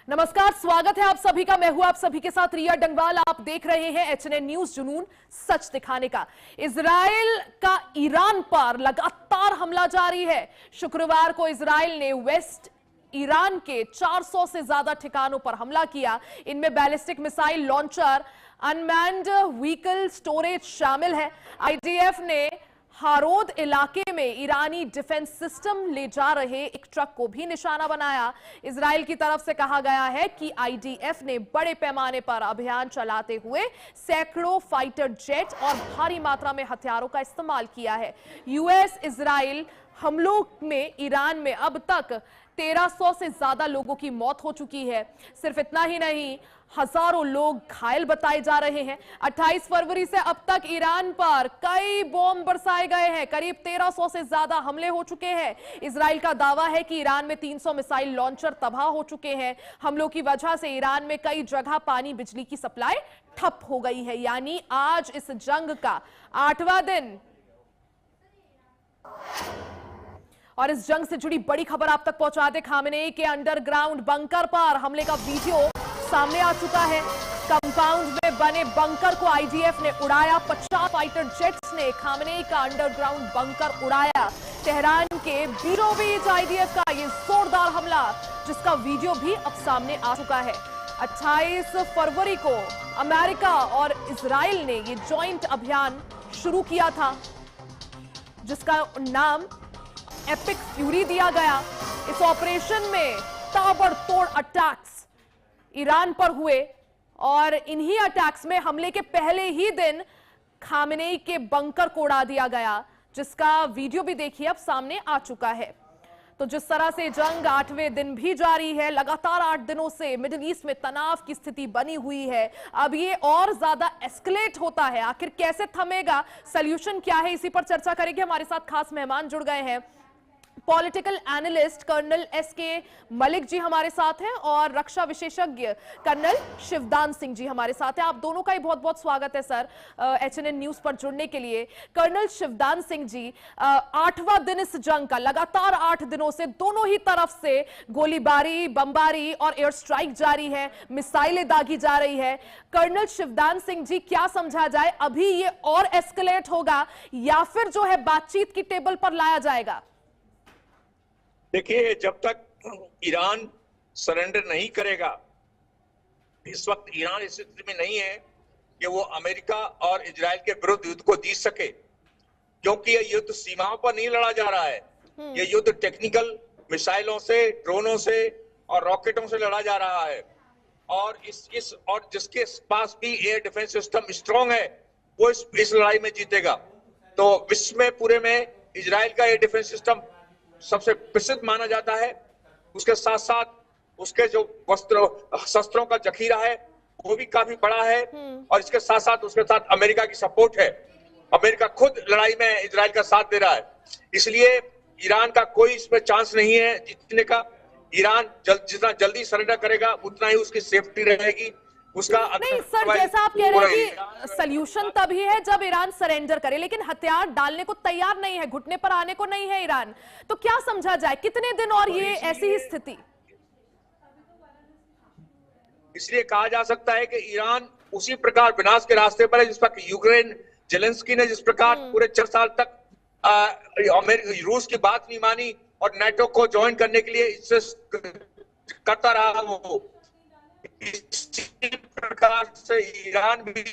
नमस्कार, स्वागत है आप सभी का। मैं हूं आप सभी के साथ रिया डंगवाल। आप देख रहे हैं एचएनएन न्यूज, जुनून सच दिखाने का। इजराइल का ईरान पर लगातार हमला जारी है। शुक्रवार को इजराइल ने वेस्ट ईरान के 400 से ज्यादा ठिकानों पर हमला किया। इनमें ballistic missile launcher, unmanned vehicle storage शामिल है। आईडीएफ ने हारोद इलाके में ईरानी डिफेंस सिस्टम ले जा रहे एक ट्रक को भी निशाना बनाया। इजराइल की तरफ से कहा गया है कि आईडीएफ ने बड़े पैमाने पर अभियान चलाते हुए सैकड़ों फाइटर जेट और भारी मात्रा में हथियारों का इस्तेमाल किया है। यूएस इजराइल हमलों में ईरान में अब तक 1300 से ज्यादा लोगों की मौत हो चुकी है। सिर्फ इतना ही नहीं, हजारों लोग घायल बताए जा रहे हैं। 28 फरवरी से अब तक ईरान पर कई बॉम्ब बरसाए गए हैं। करीब 1300 से ज्यादा हमले हो चुके हैं। इजराइल का दावा है कि ईरान में 300 मिसाइल लॉन्चर तबाह हो चुके हैं। हमलों की वजह से ईरान में कई जगह पानी बिजली की सप्लाई ठप हो गई है। यानी आज इस जंग का 8वां दिन और इस जंग से जुड़ी बड़ी खबर आप तक पहुंचा दे। खामेनेई के अंडरग्राउंड बंकर पर हमले का वीडियो सामने आ चुका है। कंपाउंड में बने बंकर को आईडीएफ ने उड़ाया। 50 फाइटर जेट्स ने खामेनेई का अंडरग्राउंड बंकर उड़ाया। तेहरान के बीचों बीच आईडीएफ का ये जोरदार हमला, जिसका वीडियो भी अब सामने आ चुका है। 28 फरवरी को अमेरिका और इजराइल ने ये जॉइंट अभियान शुरू किया था, जिसका नाम एपिक फ्यूरी दिया गया। इस ऑपरेशन में ताबड़तोड़ अटैक्स ईरान पर हुए और इन्हीं अटैक्स में हमले के पहले ही दिन खामेनेई के बंकर को उड़ा दिया गया, जिसका वीडियो भी देखिए अब सामने आ चुका है। तो जिस तरह से जंग 8वें दिन भी जारी है, लगातार 8 दिनों से मिडिल ईस्ट में तनाव की स्थिति बनी हुई है। अब ये और ज्यादा एस्केलेट होता है। आखिर कैसे थमेगा, सॉल्यूशन क्या है, इसी पर चर्चा करेंगे। हमारे साथ खास मेहमान जुड़ गए हैं। Political analyst colonel SK Malik ji हमारे साथ हैं और रक्षा विशेषज्ञ कर्नल शिवदान सिंह जी हमारे साथ हैं। आप दोनों का ही बहुत बहुत स्वागत है सर एचएनएन न्यूज पर जुड़ने के लिए। कर्नल शिवदान सिंह जी, 8वां दिन इस जंग का, लगातार 8 दिनों से दोनों ही तरफ से गोलीबारी, बमबारी और एयर स्ट्राइक जारी है, मिसाइलें दागी जा रही है। कर्नल शिवदान सिंह जी, क्या समझा जाए, अभी ये और एस्केलेट होगा या फिर जो है बातचीत की टेबल पर लाया जाएगा? देखिए, जब तक ईरान सरेंडर नहीं करेगा, इस वक्त ईरान इस स्थिति में नहीं है कि वो अमेरिका और इजराइल के विरुद्ध युद्ध को जीत सके, क्योंकि ये युद्ध सीमाओं पर नहीं लड़ा जा रहा है। ये युद्ध टेक्निकल मिसाइलों से, ड्रोनों से और रॉकेटों से लड़ा जा रहा है। और और जिसके पास भी एयर डिफेंस सिस्टम स्ट्रांग है, वो इस लड़ाई में जीतेगा। तो विश्व में पूरे में इजराइल का एयर डिफेंस सिस्टम सबसे प्रसिद्ध माना जाता है। उसके साथ साथ उसके जो शस्त्रों का जखीरा है वो भी काफी बड़ा है। और इसके साथ साथ उसके साथ अमेरिका की सपोर्ट है। अमेरिका खुद लड़ाई में इजराइल का साथ दे रहा है। इसलिए ईरान का कोई इसमें चांस नहीं है जीतने का। ईरान जितना जल्दी सरेंडर करेगा उतना ही उसकी सेफ्टी रहेगी। उसका नहीं सर, जैसा आप कह रहे हैं कि सॉल्यूशन तभी है जब ईरान सरेंडर करे, लेकिन हथियार डालने को तैयार नहीं है, घुटने पर आने को नहीं है ईरान। तो क्या समझा जाए, कितने दिन और ये ऐसी ही स्थिति? इसलिए कहा जा सकता है कि ईरान उसी प्रकार विनाश के रास्ते पर है जिस पर यूक्रेन जेलेंस्की ने जिस प्रकार पूरे 4 साल तक रूस की बात नहीं मानी और नाटो को ज्वाइन करने के लिए इससे करता रहा। वो इसी प्रकार से ईरान भी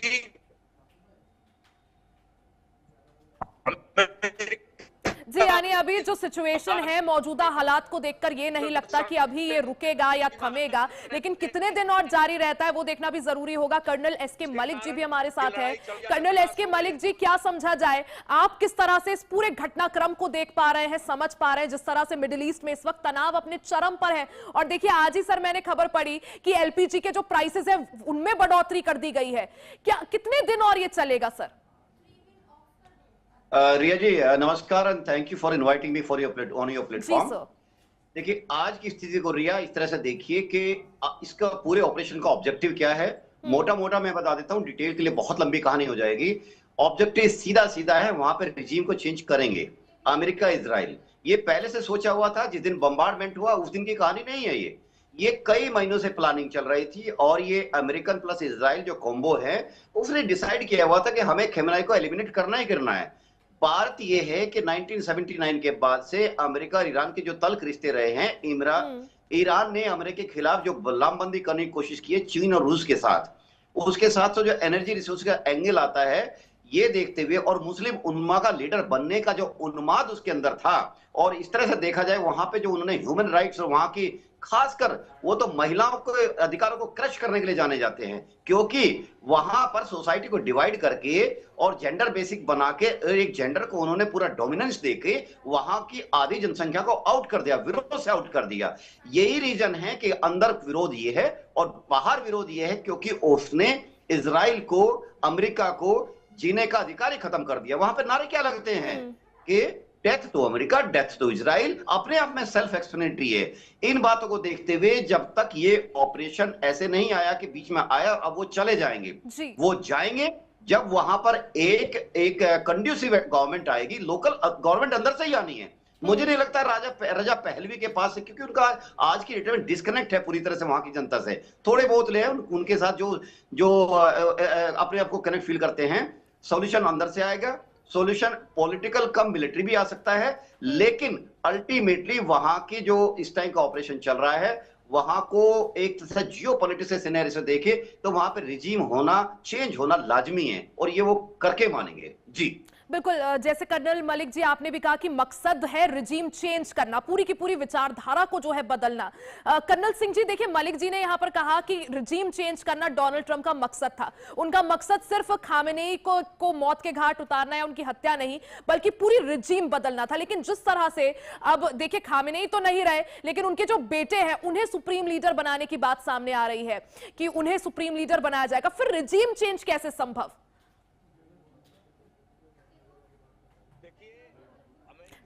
जी, यानी अभी जो सिचुएशन है, मौजूदा हालात को देखकर ये नहीं लगता कि अभी ये रुकेगा या थमेगा, लेकिन कितने दिन और जारी रहता है वो देखना भी जरूरी होगा। कर्नल एसके मलिक जी भी हमारे साथ हैं। कर्नल एसके मलिक जी, क्या समझा जाए, आप किस तरह से इस पूरे घटनाक्रम को देख पा रहे हैं, समझ पा रहे हैं, जिस तरह से मिडिल ईस्ट में इस वक्त तनाव अपने चरम पर है? और देखिए, आज ही सर मैंने खबर पढ़ी कि एलपीजी के जो प्राइसेस है उनमें बढ़ोतरी कर दी गई है। क्या कितने दिन और ये चलेगा सर? रिया जी नमस्कार and thank you for inviting me for your on your platform. देखिए, आज की स्थिति को रिया इस तरह से देखिए कि इसका पूरे ऑपरेशन का ऑब्जेक्टिव क्या है। मोटा मोटा मैं बता देता हूं, डिटेल के लिए बहुत लंबी कहानी हो जाएगी। ऑब्जेक्टिव सीधा सीधा है, वहां पर रिजीम को चेंज करेंगे अमेरिका इजराइल। ये पहले से सोचा हुआ था। जिस दिन बम्बार्डमेंट हुआ उस दिन की कहानी नहीं है ये। ये कई महीनों से प्लानिंग चल रही थी और ये अमेरिकन प्लस इजराइल जो कॉम्बो है उसने डिसाइड किया हुआ था कि हमें खमेनी को एलिमिनेट करना ही करना है। बात ये है कि 1979 के बाद से अमेरिका और ईरान के जो तल्ख रिश्ते रहे हैं, ईरान ने अमेरिका के खिलाफ जो लामबंदी करने की कोशिश की है चीन और रूस के साथ, उसके साथ जो एनर्जी रिसोर्स का एंगल आता है ये देखते हुए, और मुस्लिम उम्मा का लीडर बनने का जो उन्माद उसके अंदर था, और इस तरह से देखा जाए वहां पे जो उन्होंने ह्यूमन राइट्स और वहां की खासकर वो तो महिलाओं के अधिकारों को क्रश करने के लिए जाने जाते हैं, क्योंकि वहां पर सोसाइटी को डिवाइड करके और जेंडर बेसिक बना के एक जेंडर को उन्होंने पूरा डोमिनेंस देके वहां की आधी जनसंख्या को आउट कर दिया, विरोध से आउट कर दिया। यही रीजन है कि अंदर विरोध ये है और बाहर विरोध ये है क्योंकि उसने इजराइल को, अमेरिका को जीने का अधिकार ही खत्म कर दिया। वहां पे नारे क्या लगते हैं कि death to America, death to Israel, अपने आप में सेल्फ एक्सप्लेनेटरी है। इन बातों को देखते हुए जब तक ये ऑपरेशन ऐसे नहीं आया कि बीच में आया अब वो चले जाएंगे, वो जाएंगे जब वहां पर एक कंड्यूसिव गवर्नमेंट आएगी। लोकल गवर्नमेंट अंदर से ही आनी है। मुझे नहीं लगता रजा पहलवी के पास है, क्योंकि उनका आज की डेट में डिस्कनेक्ट है पूरी तरह से वहां की जनता से। थोड़े बहुत ले उनके साथ जो अपने आप को कनेक्ट फील करते हैं। सॉल्यूशन अंदर से आएगा, सॉल्यूशन पॉलिटिकल कम मिलिट्री भी आ सकता है, लेकिन अल्टीमेटली वहां की जो इस टाइम का ऑपरेशन चल रहा है वहां को एक तरह से जियो पॉलिटिक्स से सिनेरियो से देखे तो वहां पे रिजीम होना, चेंज होना लाजमी है और ये वो करके मानेंगे। जी बिल्कुल, जैसे कर्नल मलिक जी आपने भी कहा कि मकसद है रिजीम चेंज करना, पूरी की पूरी विचारधारा को जो है बदलना। कर्नल सिंह जी देखिए, मलिक जी ने यहां पर कहा कि रिजीम चेंज करना डोनाल्ड ट्रंप का मकसद था। उनका मकसद सिर्फ खामेनेई को मौत के घाट उतारना या उनकी हत्या नहीं, बल्कि पूरी रिजीम बदलना था। लेकिन जिस तरह से अब देखिए, खामेनेई तो नहीं रहे, लेकिन उनके जो बेटे हैं उन्हें सुप्रीम लीडर बनाने की बात सामने आ रही है कि उन्हें सुप्रीम लीडर बनाया जाएगा। फिर रिजीम चेंज कैसे संभव?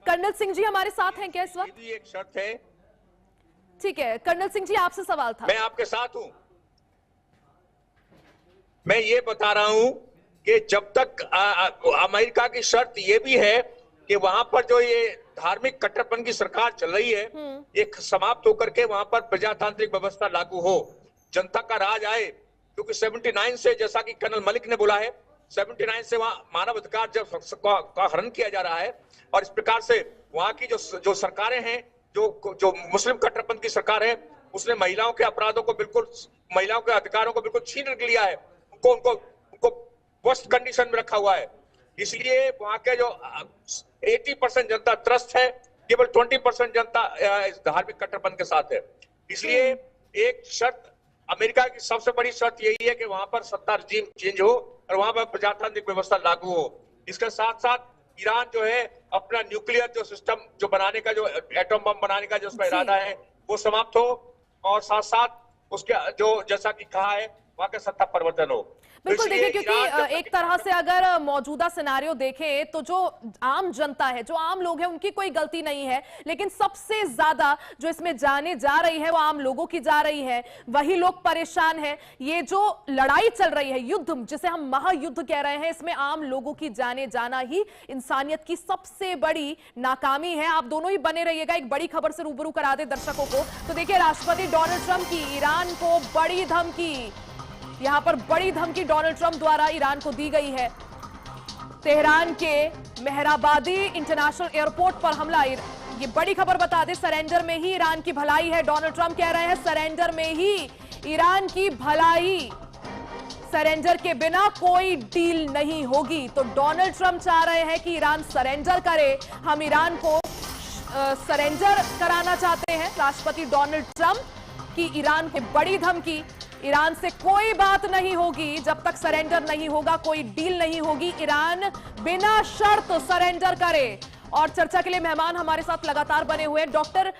कर्नल सिंह जी हमारे साथ हैं क्या इस वक्त? एक शर्त है। ठीक है, कर्नल सिंह जी आपसे सवाल था। मैं आपके साथ हूं। मैं ये बता रहा हूं कि जब तक अमेरिका की शर्त ये भी है कि वहां पर जो ये धार्मिक कट्टरपन की सरकार चल रही है ये समाप्त होकर के वहां पर प्रजातांत्रिक व्यवस्था लागू हो, जनता का राज आए। क्योंकि 79 से, जैसा कि कर्नल मलिक ने बोला है, 79 से वहां मानव अधिकार जब का हनन किया जा रहा है और इस प्रकार से वहां की जो सरकारें हैं, जो मुस्लिम कट्टरपंथ की सरकार है, उसने महिलाओं के अपराधों को बिल्कुल, महिलाओं के अधिकारों को बिल्कुल छीन लिया है, उनको वर्स्ट कंडीशन में रखा हुआ है। इसलिए वहां के जो 80% जनता त्रस्त है, केवल 20% जनता धार्मिक कट्टरपंथ के साथ है। इसलिए एक शर्त, अमेरिका की सबसे बड़ी शर्त यही है कि वहां पर सत्ता रिजीम चेंज हो और वहां पर प्रजातांत्रिक व्यवस्था लागू हो। इसके साथ साथ ईरान जो है अपना न्यूक्लियर जो सिस्टम जो बनाने का, जो एटम बम बनाने का जो उसका इरादा है वो समाप्त हो, और साथ साथ उसके जो जैसा कि कहा है वहां का सत्ता परिवर्तन हो। बिल्कुल देखिए, क्योंकि एक तरह से अगर मौजूदा सिनेरियो देखें तो जो आम जनता है, जो आम लोग हैं, उनकी कोई गलती नहीं है, लेकिन सबसे ज्यादा जो इसमें जाने जा रही है वो आम लोगों की जा रही है। वही लोग परेशान हैं। ये जो लड़ाई चल रही है, युद्ध जिसे हम महायुद्ध कह रहे हैं, इसमें आम लोगों की जाने जाना ही इंसानियत की सबसे बड़ी नाकामी है। आप दोनों ही बने रहिएगा, एक बड़ी खबर से रूबरू करा दे दर्शकों को। तो देखिए, राष्ट्रपति डोनाल्ड ट्रंप की ईरान को बड़ी धमकी, यहां पर बड़ी धमकी डोनाल्ड ट्रंप द्वारा ईरान को दी गई है। तेहरान के मेहराबादी इंटरनेशनल एयरपोर्ट पर हमला। ये बड़ी खबर बता दें, सरेंडर में ही ईरान की भलाई है। डोनाल्ड ट्रंप कह रहे हैं सरेंडर में ही ईरान की भलाई, सरेंडर के बिना कोई डील नहीं होगी। तो डोनाल्ड ट्रंप चाह रहे हैं कि ईरान सरेंडर करे। हम ईरान को सरेंडर कराना चाहते हैं। राष्ट्रपति डोनाल्ड ट्रंप की ईरान को बड़ी धमकी, ईरान से कोई बात नहीं होगी जब तक सरेंडर नहीं होगा, कोई डील नहीं होगी, ईरान बिना शर्त सरेंडर करे। और चर्चा के लिए मेहमान हमारे साथ लगातार बने हुए हैं। डॉक्टर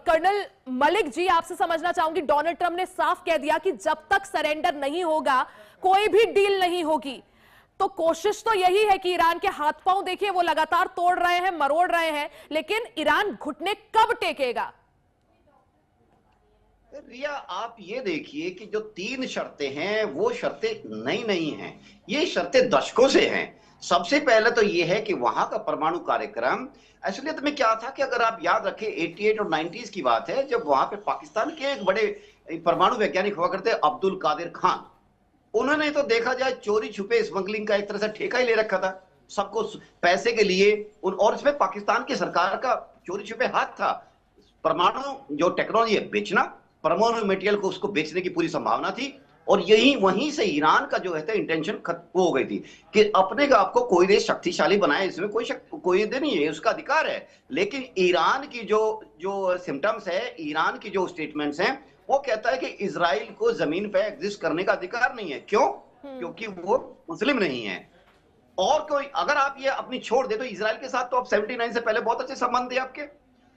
कर्नल मलिक जी, आपसे समझना चाहूंगी, डोनाल्ड ट्रंप ने साफ कह दिया कि जब तक सरेंडर नहीं होगा कोई भी डील नहीं होगी। तो कोशिश तो यही है कि ईरान के हाथ पांव देखिए वो लगातार तोड़ रहे हैं, मरोड़ रहे हैं, लेकिन ईरान घुटने कब टेकेगा? रिया, आप ये देखिए कि जो 3 शर्तें हैं वो शर्तें नई नहीं हैं, ये शर्तें दशकों से हैं। सबसे पहले तो ये है कि वहां का परमाणु कार्यक्रम, असलियत में क्या था कि अगर आप याद रखें 88 और 90s की बात है, जब वहां पे पाकिस्तान के एक बड़े परमाणु वैज्ञानिक हुआ करते अब्दुल कादिर खान, उन्होंने तो देखा जाए चोरी छुपे स्मगलिंग का एक तरह से ठेका ही ले रखा था सबको पैसे के लिए। और इसमें पाकिस्तान की सरकार का चोरी छुपे हाथ था। परमाणु जो टेक्नोलॉजी है बेचना, परमाणु मटेरियल को उसको बेचने की पूरी संभावना थी। और यही वहीं से ईरान का जो है इंटेंशन खत्म हो गई थी कि अपने आप को कोई देश शक्तिशाली बनाए, इसमें कोई दे नहीं है, उसका अधिकार है। लेकिन ईरान की जो सिम्टम्स है, ईरान की जो स्टेटमेंट्स हैं, वो कहता है कि इजराइल को जमीन पे एग्जिस्ट करने का अधिकार नहीं है। क्यों? क्योंकि वो मुस्लिम नहीं है। और कोई अगर आप ये अपनी छोड़ दे तो इजराइल के साथ तो आप 79 से पहले बहुत अच्छे संबंध थे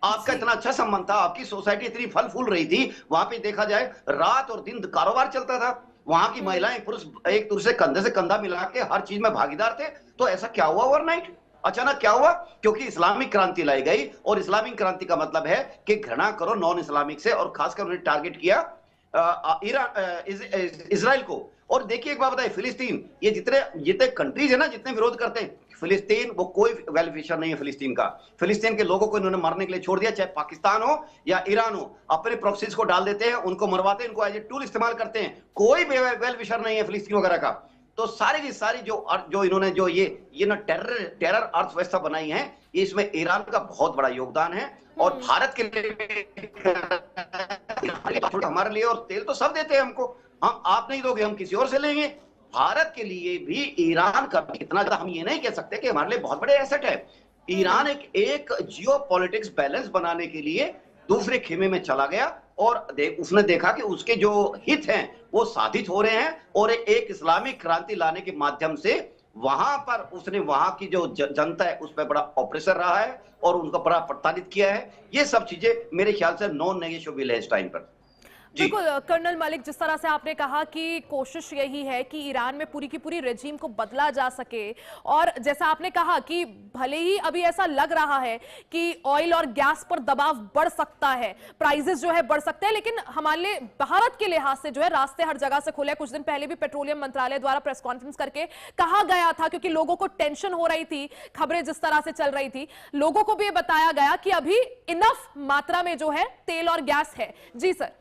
आपका इतना अच्छा संबंध था, आपकी सोसाइटी इतनी फल फूल रही थी, वहां पे देखा जाए रात और दिन कारोबार चलता था, वहां की महिलाएं पुरुष एक दूसरे से कंधा मिला के हर चीज में भागीदार थे। तो ऐसा क्या हुआ ओवरनाइट? अचानक क्या हुआ? क्योंकि इस्लामिक क्रांति लाई गई। और इस्लामिक क्रांति का मतलब है कि घृणा करो नॉन इस्लामिक से, और खासकर उन्होंने टारगेट किया इजराइल को। और देखिए एक बात बताइए, फिलिस्तीन, ये जितने कंट्रीज है ना, जितने विरोध करते हैं फिलिस्तीन, वो कोई वेलफेयर नहीं है फिलिस्तीन का। फिलिस्तीन के लोगों को इन्होंने मरने के लिए छोड़ दिया, चाहे पाकिस्तान हो या ईरान हो, अपने प्रॉक्सीज को डाल देते हैं, उनको मरवाते हैं, इनको एज ए टूल इस्तेमाल करते हैं। कोई वेलफेयर नहीं है फिलिस्तीन वगैरह का। तो सारी की सारी जो इन्होंने जो ये ना टेरर अर्थव्यवस्था बनाई है, इसमें ईरान का बहुत बड़ा योगदान है। और भारत के लिए हमारे लिए, और तेल तो सब देते हैं हमको, हम आप नहीं दोगे हम किसी और से लेंगे। भारत के लिए भी ईरान का कितना ज्यादा, हम ये नहीं कह सकते कि हमारे लिए बहुत बड़े एसेट है। ईरान एक जियोपॉलिटिक्स बैलेंस बनाने के लिए दूसरे खेमे में चला गया, और उसने देखा कि उसके जो हित हैं वो साधित हो रहे हैं, और एक इस्लामिक क्रांति लाने के माध्यम से वहां पर उसने वहां की जो जनता है उस पर बड़ा ऑपरेशन रहा है और उनका बड़ा प्रताड़ित किया है। ये सब चीजें मेरे ख्याल से नॉन नेगोशिएबल है इस टाइम पर। बिल्कुल कर्नल मलिक, जिस तरह से आपने कहा कि कोशिश यही है कि ईरान में पूरी की पूरी रेजीम को बदला जा सके, और जैसा आपने कहा कि भले ही अभी ऐसा लग रहा है कि ऑयल और गैस पर दबाव बढ़ सकता है, प्राइसेस जो है बढ़ सकते हैं, लेकिन हमारे भारत के लिहाज से जो है रास्ते हर जगह से खुले। कुछ दिन पहले भी पेट्रोलियम मंत्रालय द्वारा प्रेस कॉन्फ्रेंस करके कहा गया था, क्योंकि लोगों को टेंशन हो रही थी, खबरें जिस तरह से चल रही थी, लोगों को भी बताया गया कि अभी इनफ मात्रा में जो है तेल और गैस है। जी सर।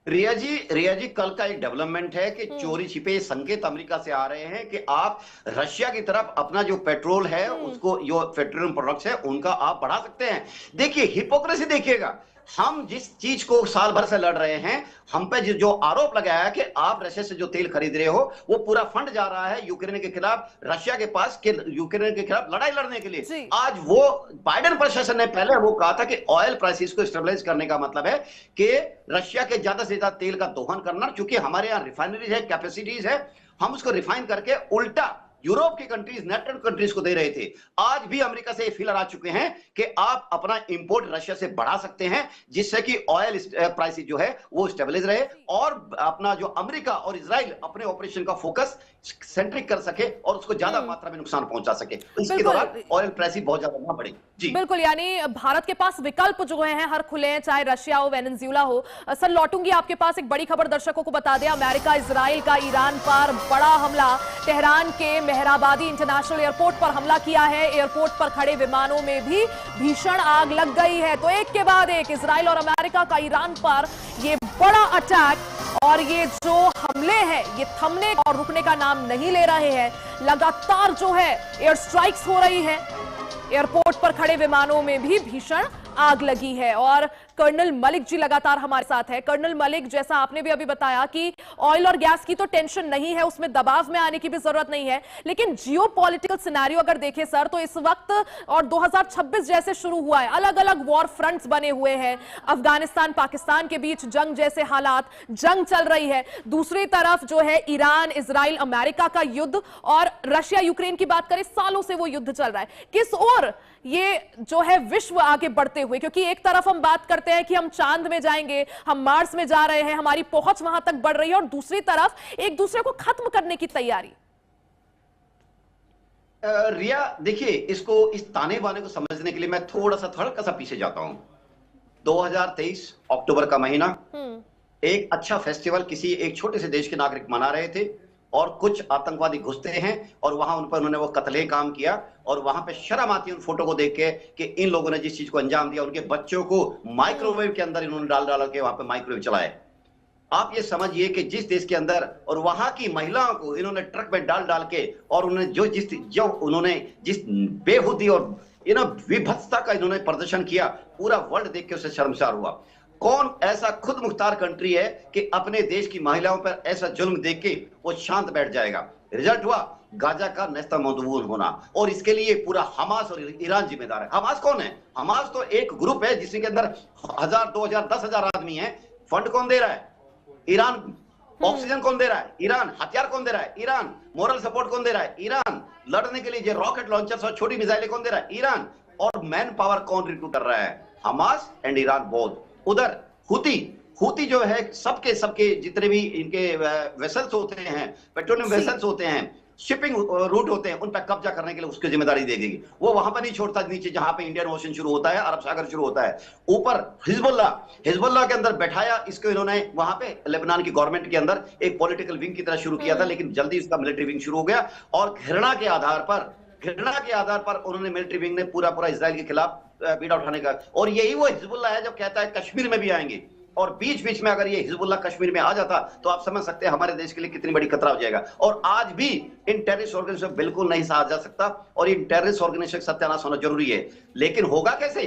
रिया जी, कल का एक डेवलपमेंट है कि चोरी छिपे संकेत अमेरिका से आ रहे हैं कि आप रशिया की तरफ अपना जो पेट्रोल है उसको, जो पेट्रोलियम प्रोडक्ट्स है उनका आप बढ़ा सकते हैं। देखिए हिपोक्रेसी देखिएगा, हम जिस चीज को साल भर से लड़ रहे हैं, हम पे जो आरोप लगाया है कि आप रशिया से जो तेल खरीद रहे हो वो पूरा फंड जा रहा है यूक्रेन के खिलाफ, रशिया के पास के यूक्रेन के खिलाफ लड़ाई लड़ने के लिए। आज वो बाइडेन प्रशासन ने पहले वो कहा था कि ऑयल प्राइसेस को स्टेबलाइज करने का मतलब है कि रशिया के ज्यादा से ज्यादा तेल का दोहन करना, क्योंकि हमारे यहाँ रिफाइनरीज है, कैपेसिटीज है, हम उसको रिफाइन करके उल्टा यूरोप की कंट्रीज, नेटवर्क कंट्रीज को दे रहे थे। आज भी अमेरिका से ये फीलर आ चुके हैं कि आप अपना इंपोर्ट रशिया से बढ़ा सकते हैं, जिससे कि ऑयल प्राइस जो है वो स्टेबलाइज रहे, और अपना जो अमेरिका और इजराइल अपने ऑपरेशन का फोकस सेंट्रिक कर सके और उसको ज्यादा मात्रा में नुकसान पहुंचा सके। इसके दौरान ऑयल प्राइस बहुत ज्यादा ना बढ़े। जी बिल्कुल, यानी भारत के पास विकल्प जो हैं हर खुले हैं, चाहे रशिया हो, वेनेजुएला हो। सर लौटूंगी आपके पास, एक बड़ी खबर दर्शकों को बता दें, अमेरिका इजराइल का ईरान पर बड़ा हमला, तेहरान के मेहराबादी इंटरनेशनल एयरपोर्ट पर हमला किया है। एयरपोर्ट पर खड़े विमानों में भी भीषण आग लग गई है। तो एक के बाद एक इजराइल और अमेरिका का ईरान पर ये बड़ा अटैक, और ये जो हमले हैं ये थमने और रुकने का नाम नहीं ले रहे हैं। लगातार जो है एयर स्ट्राइक्स हो रही है, एयरपोर्ट पर खड़े विमानों में भी भीषण आग लगी है। और कर्नल मलिक जी लगातार हमारे साथ है। कर्नल मलिक, जैसा आपने भी अभी बताया कि ऑयल और गैस की तो टेंशन नहीं है, उसमें दबाव में आने की भी जरूरत नहीं है, लेकिन जियोपॉलिटिकल सिनेरियो अगर देखें सर, तो इस वक्त और 2026 जैसे शुरू हुआ है, अलग अलग वॉर फ्रंट्स बने हुए हैं, अफगानिस्तान पाकिस्तान के बीच जंग जैसे हालात, जंग चल रही है। दूसरी तरफ जो है ईरान इजराइल अमेरिका का युद्ध, और रशिया यूक्रेन की बात करें, सालों से वो युद्ध चल रहा है। किस ओर ये जो है विश्व आगे बढ़ते हुए, क्योंकि एक तरफ हम बात करते हैं कि हम चांद में जाएंगे, हम मार्स में जा रहे हैं, हमारी पहुंच वहां तक बढ़ रही है, और दूसरी तरफ एक दूसरे को खत्म करने की तैयारी। रिया देखिए, इसको इस ताने बाने को समझने के लिए मैं थोड़ा सा पीछे जाता हूं। 2023 अक्टूबर का महीना, एक अच्छा फेस्टिवल किसी एक छोटे से देश के नागरिक मना रहे थे और कुछ आतंकवादी घुसते हैं और वहां उन पर उन्होंने वो कत्ले काम किया और वहां पे शर्म आती है उन फोटो को देख के कि इन लोगों ने जिस चीज को अंजाम दिया, उनके बच्चों को माइक्रोवेव के अंदर इन्होंने डाल के वहां पे माइक्रोवेव चलाए। आप ये समझिए कि जिस देश के अंदर और वहां की महिलाओं को इन्होंने ट्रक में डाल के और उन्होंने जिस बेहुदी और विभत्सता का इन्होंने प्रदर्शन किया, पूरा वर्ल्ड देख के उसे शर्मसार हुआ। कौन ऐसा खुद मुख्तार कंट्री है कि अपने देश की महिलाओं पर ऐसा जुल्म देख के वो शांत बैठ जाएगा? रिजल्ट हुआ गाजा का नेस्तनाबूद होना, और इसके लिए पूरा हमास और ईरान जिम्मेदार है। हमास कौन है? हमास तो एक ग्रुप है जिसके अंदर 1000, 2000, 10,000 आदमी हैं। फंड कौन दे रहा है? ईरान। ऑक्सीजन कौन दे रहा है? ईरान। हथियार कौन दे रहा है? ईरान। मोरल सपोर्ट कौन दे रहा है? ईरान। लड़ने के लिए जो रॉकेट लॉन्चर्स और छोटी मिसाइलें कौन दे रहा है? ईरान। और मैन पावर कौन रिक्रूट कर रहा है? Hamas and Iran both. उधर हुती जो है, सबके जितने भी इनके वेसल्स होते हैं, पेट्रोलियम वेसल्स होते हैं, शिपिंग रूट होते हैं, उन पर कब्जा करने के लिए उसकी जिम्मेदारी दे देगी। वो वहां पर नहीं छोड़ता नीचे जहां पे इंडियन ओशन शुरू होता है, अरब सागर शुरू होता है। ऊपर हिजबुल्लाह के अंदर बैठाया इसको इन्होंने वहां पे लेबनान की गवर्नमेंट के अंदर एक पॉलिटिकल विंग की तरह शुरू किया था, लेकिन जल्दी इसका मिलिट्री विंग शुरू हो गया और घृणा के आधार पर उन्होंने मिलिट्री विंग ने पूरा इजराइल के खिलाफ बीड़ा उठाने का। और यही वो हिजबुल्लाह है जब कहता है कश्मीर में भी आएंगे, और बीच में अगर ये हिजबुल्लाह कश्मीर में आ जाता तो आप समझ सकते हैं हमारे देश के लिए कितनी बड़ी खतरा हो जाएगा। और आज भी इन टेररिस्ट ऑर्गेनाइजेशन बिल्कुल नहीं सहा जा सकता और इन टेररिस्ट ऑर्गेनाइजेशन सत्यानाश होना जरूरी है। लेकिन होगा कैसे?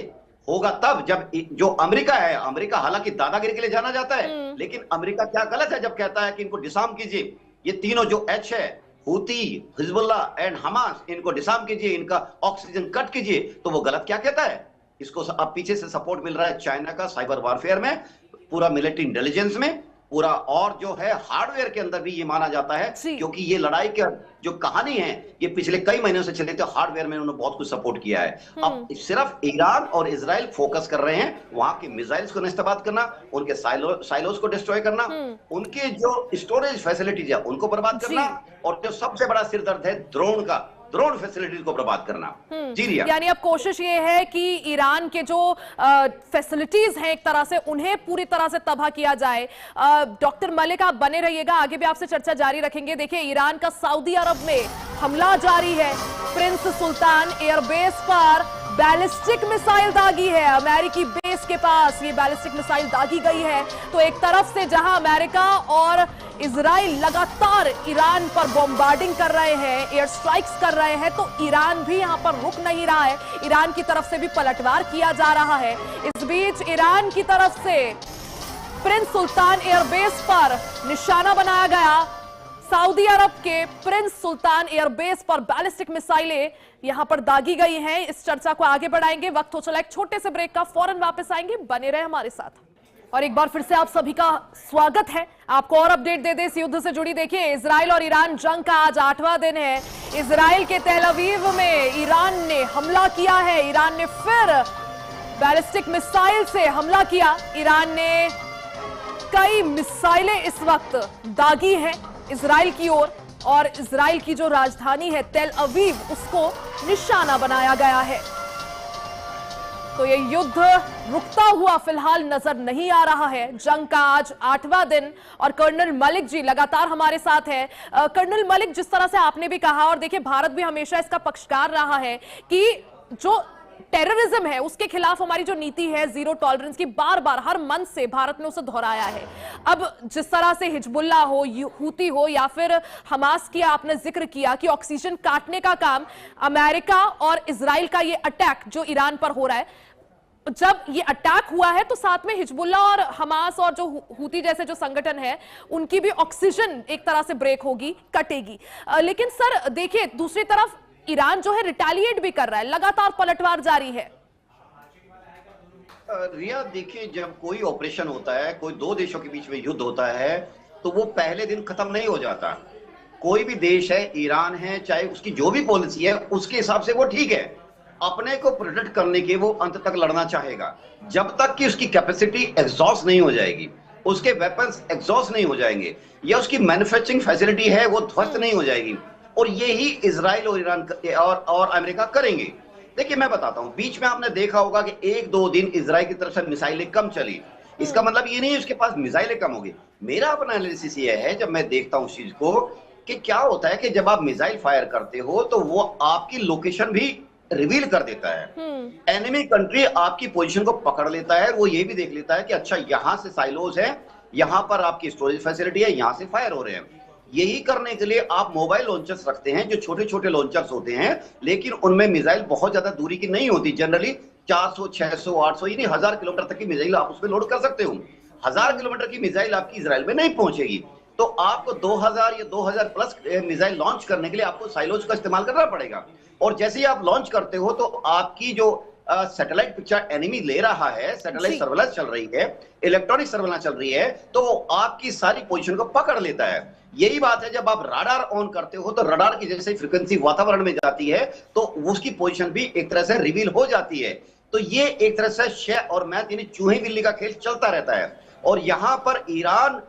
होगा तब जब जो अमेरिका है, अमेरिका हालांकि दादागिरी के लिए जाना जाता है, लेकिन अमेरिका क्या गलत है जब कहता है कि इनको डिसार्म कीजिए, ये तीनों जो एच है, हुती, हिजबुल्लाह एंड हमास, इनको डिसार्म कीजिए, इनका ऑक्सीजन कट कीजिए, तो वो गलत क्या कहता है? इसको अब पीछे से सपोर्ट मिल रहा है चाइना का साइबर वॉरफेयर में, पूरा मिलिट्री इंटेलिजेंस में, पूरा, और जो है हार्डवेयर के अंदर भी ये माना जाता है, क्योंकि ये लड़ाई की जो कहानी है ये पिछले कई महीनों से चली थी। हार्डवेयर में उन्होंने बहुत कुछ सपोर्ट किया है। अब सिर्फ ईरान और इजराइल फोकस कर रहे हैं वहां के मिसाइल्स को नष्टबाद करना, उनके साइलोस को डिस्ट्रॉय करना, उनके जो स्टोरेज फैसिलिटीज है उनको बर्बाद करना, और जो सबसे बड़ा सिरदर्द है ड्रोन फैसिलिटीज को बर्बाद करना। जी रिया, यानी अब कोशिश ये है कि ईरान के जो फैसिलिटीज हैं एक तरह से उन्हें पूरी तरह से तबाह किया जाए। डॉक्टर मलिक आप बने रहिएगा, आगे भी आपसे चर्चा जारी रखेंगे। देखिए, ईरान का सऊदी अरब में हमला जारी है। प्रिंस सुल्तान एयरबेस पर बैलिस्टिक मिसाइल दागी है। अमेरिकी बेस के पास ये बैलिस्टिक मिसाइल दागी गई है। तो एक तरफ से जहां अमेरिका और इजराइल लगातार ईरान पर बॉम्बार्डिंग कर रहे हैं, एयर स्ट्राइक्स कर रहे हैं, तो ईरान भी यहां पर रुक नहीं रहा है। ईरान की तरफ से भी पलटवार किया जा रहा है। इस बीच ईरान की तरफ से प्रिंस सुल्तान एयरबेस पर निशाना बनाया गया। सऊदी अरब के प्रिंस सुल्तान एयरबेस पर बैलिस्टिक मिसाइलें यहां पर दागी गई हैं। इस चर्चा को आगे बढ़ाएंगे। वक्त हो चला एक छोटे से ब्रेक का, फौरन वापस आएंगे, बने रहे हमारे साथ। और एक बार फिर से आप सभी का स्वागत है। आपको और अपडेट दे दे इस युद्ध से जुड़ी। देखिए, इजराइल और ईरान जंग का आज 8वां दिन है। इजराइल के तेल अवीव में ईरान ने हमला किया है। ईरान ने फिर बैलिस्टिक मिसाइल से हमला किया। ईरान ने कई मिसाइलें इस वक्त दागी हैं इजराइल की ओर, और इजराइल की जो राजधानी है तेल अवीव, उसको निशाना बनाया गया है। तो ये युद्ध रुकता हुआ फिलहाल नजर नहीं आ रहा है। जंग का आज 8वां दिन, और कर्नल मलिक जी लगातार हमारे साथ हैं। कर्नल मलिक, जिस तरह से आपने भी कहा, और देखिए भारत भी हमेशा इसका पक्षकार रहा है कि जो टेररिज्म है उसके खिलाफ हमारी जो नीति है जीरो टॉलरेंस की, बार बार हर मंच से भारत ने उसे दोहराया है। अब जिस तरह से हिजबुल्लाह हो, हुती हो, या फिर हमास की आपने जिक्र किया कि ऑक्सीजन काटने का काम, अमेरिका और इजराइल का ये अटैक जो ईरान पर हो रहा है, जब ये अटैक हुआ है तो साथ में हिजबुल्लाह और हमास और जो हुती जैसे जो संगठन है उनकी भी ऑक्सीजन एक तरह से ब्रेक होगी, कटेगी। लेकिन सर देखिए, दूसरी तरफ ईरान जो है रिटेलिएट भी कर रहा है, लगातार पलटवार जारी है। रिया, देखिए, जब कोई ऑपरेशन होता है, कोई दो देशों के बीच में युद्ध होता है, तो वो पहले दिन खत्म नहीं हो जाता। कोई भी देश है, ईरान है, चाहे उसकी जो भी पॉलिसी है उसके हिसाब से वो ठीक है, अपने को प्रोटेक्ट करने के वो अंत तक लड़ना चाहेगा, जब तक कि उसकी कैपेसिटी एग्जॉस्ट नहीं हो जाएगी, उसके वेपन्स एग्जॉस्ट नहीं हो जाएंगे, या उसकी मैन्युफैक्चरिंग फैसिलिटी है वो ध्वस्त नहीं हो जाएगी। और यही इजराइल और ईरान और अमेरिका करेंगे। देखिए मैं बताता हूं, बीच में आपने देखा होगा कि 1-2 दिन इजराइल की तरफ से मिसाइलें कम चली। इसका मतलब ये नहीं है उसके पास मिसाइलें कम होगी। मेरा अपना एनालिसिस ये है, जब मैं देखता हूं उस चीज को, कि क्या होता है कि जब आप मिसाइल फायर करते हो तो वो आपकी लोकेशन भी रिवील कर देता है। एनिमी कंट्री आपकी पोजीशन को पकड़ लेता है, वो ये भी देख लेता है कि अच्छा यहां से साइलोज है, यहां पर आपकी स्टोरेज फैसिलिटी है, यहां से फायर हो रहे हैं। यही करने के लिए आप मोबाइल लॉन्चर्स रखते हैं, जो छोटे छोटे लॉन्चर्स होते हैं, लेकिन उनमें मिसाइल बहुत ज्यादा दूरी की नहीं होती। जनरली 400, 600, 800 यानी 1000 किलोमीटर तक की मिसाइल आप उसमें लोड कर सकते हो। 1000 किलोमीटर की मिसाइल आपकी इजराइल में नहीं पहुंचेगी, तो आपको 2000 या 2000 प्लस मिसाइल लॉन्च करने के लिए आपको साइलोज का इस्तेमाल करना पड़ेगा। और जैसे ही आप लॉन्च करते हो तो आपकी जो सैटेलाइट पिक्चर एनिमी ले रहा है, सैटेलाइट सर्वेलेंस चल रही है, इलेक्ट्रॉनिक सर्वेलेंस चल रही है, तो वो आपकी सारी पोजीशन को पकड़ लेता है। यही बात है जब आप रडार ऑन करते हो, तो रडार की जैसे फ्रीक्वेंसी वातावरण में जाती है तो उसकी पोजीशन भी एक तरह से रिवील हो जाती है। तो ये एक तरह से शह और मैथ यानी चूहे बिल्ली का खेल चलता रहता है। और यहां पर ईरान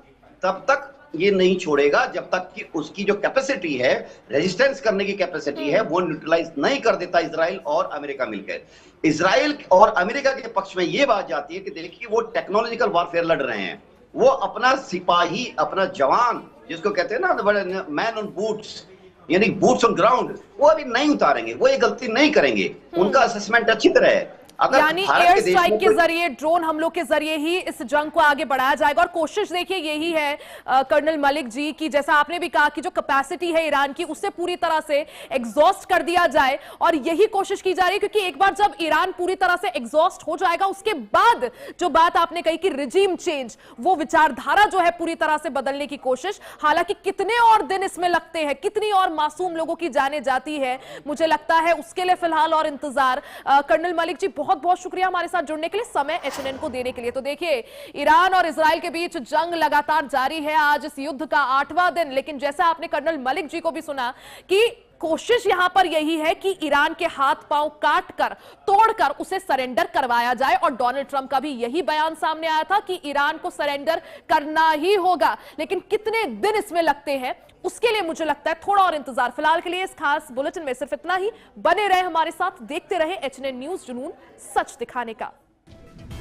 तब तक ये नहीं छोड़ेगा जब तक कि उसकी जो कैपेसिटी है, रेजिस्टेंस करने की कैपेसिटी है, वो न्यूट्रलाइज नहीं कर देता इजराइल और अमेरिका मिलकर। इजराइल और अमेरिका के पक्ष में ये बात जाती है कि देखिए वो टेक्नोलॉजिकल वॉरफेयर लड़ रहे हैं, वो अपना सिपाही, अपना जवान, जिसको कहते हैं ना मैन ऑन बूट्स, यानी बूट्स ऑन ग्राउंड, वो अभी नहीं उतारेंगे, वो ये गलती नहीं करेंगे। उनका असेसमेंट अच्छी तरह है। यानी एयर स्ट्राइक के जरिए, ड्रोन हमलों के जरिए ही इस जंग को आगे बढ़ाया जाएगा। और कोशिश देखिए यही है कर्नल मलिक जी की, जैसा आपने भी कहा कि जो कैपेसिटी है ईरान की उसे पूरी तरह से एग्जॉस्ट कर दिया जाए, और यही कोशिश की जा रही है। क्योंकि एक बार जब ईरान पूरी तरह से एग्जॉस्ट हो जाएगा, उसके बाद जो बात आपने कही कि रिजीम चेंज, वो विचारधारा जो है पूरी तरह से बदलने की कोशिश। हालांकि कितने और दिन इसमें लगते हैं, कितनी और मासूम लोगों की जाने जाती है, मुझे लगता है उसके लिए फिलहाल और इंतजार। कर्नल मलिक जी बहुत बहुत शुक्रिया हमारे साथ जुड़ने के लिए, समय एचएनएन को देने के लिए। तो देखिए ईरान और इजराइल के बीच जंग लगातार जारी है, आज इस युद्ध का 8वां दिन। लेकिन जैसा आपने कर्नल मलिक जी को भी सुना कि कोशिश यहां पर यही है कि ईरान के हाथ पांव काट कर, तोड़कर उसे सरेंडर करवाया जाए। और डोनाल्ड ट्रंप का भी यही बयान सामने आया था कि ईरान को सरेंडर करना ही होगा। लेकिन कितने दिन इसमें लगते हैं, उसके लिए मुझे लगता है थोड़ा और इंतजार। फिलहाल के लिए इस खास बुलेटिन में सिर्फ इतना ही। बने रहे हमारे साथ, देखते रहे एचएनएन न्यूज़, जुनून सच दिखाने का।